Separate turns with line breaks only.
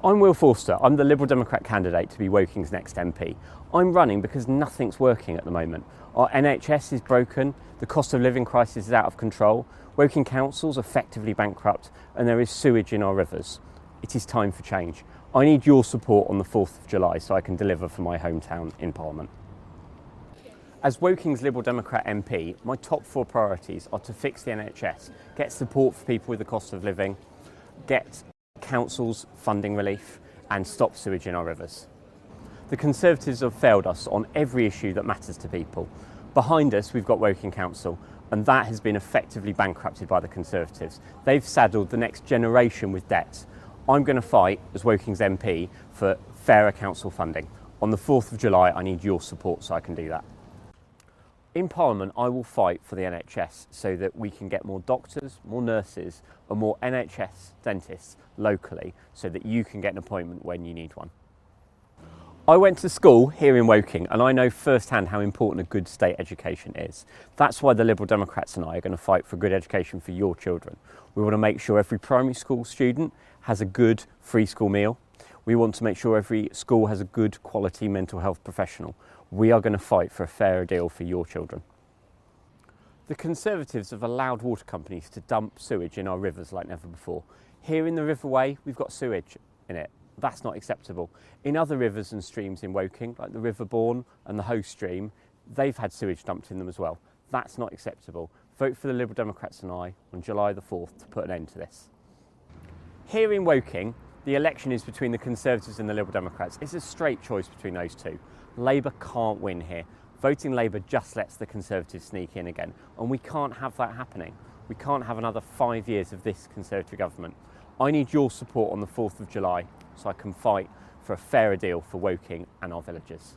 I'm Will Forster. I'm the Liberal Democrat candidate to be Woking's next MP. I'm running because nothing's working at the moment. Our NHS is broken, the cost of living crisis is out of control, Woking councils effectively bankrupt, and there is sewage in our rivers. It is time for change. I need your support on the 4th of July so I can deliver for my hometown in Parliament. As Woking's Liberal Democrat MP, my top 4 priorities are to fix the NHS, get support for people with the cost of living, get councils funding relief and stop sewage in our rivers. The Conservatives have failed us on every issue that matters to people. Behind us we've got Woking Council, and that has been effectively bankrupted by the Conservatives. They've saddled the next generation with debts. I'm going to fight as Woking's MP for fairer council funding. On the 4th of July I need your support so I can do that. In Parliament, I will fight for the NHS so that we can get more doctors, more nurses and more NHS dentists locally so that you can get an appointment when you need one. I went to school here in Woking and I know firsthand how important a good state education is. That's why the Liberal Democrats and I are going to fight for good education for your children. We want to make sure every primary school student has a good free school meal. We want to make sure every school has a good quality mental health professional. We are going to fight for a fairer deal for your children. The Conservatives have allowed water companies to dump sewage in our rivers like never before. Here in the Riverway, we've got sewage in it. That's not acceptable. In other rivers and streams in Woking, like the River Bourne and the Hoe Stream, they've had sewage dumped in them as well. That's not acceptable. Vote for the Liberal Democrats and I on July the 4th to put an end to this. Here in Woking, the election is between the Conservatives and the Liberal Democrats. It's a straight choice between those two. Labour can't win here. Voting Labour just lets the Conservatives sneak in again, and we can't have that happening. We can't have another 5 years of this Conservative government. I need your support on the 4th of July so I can fight for a fairer deal for Woking and our villagers.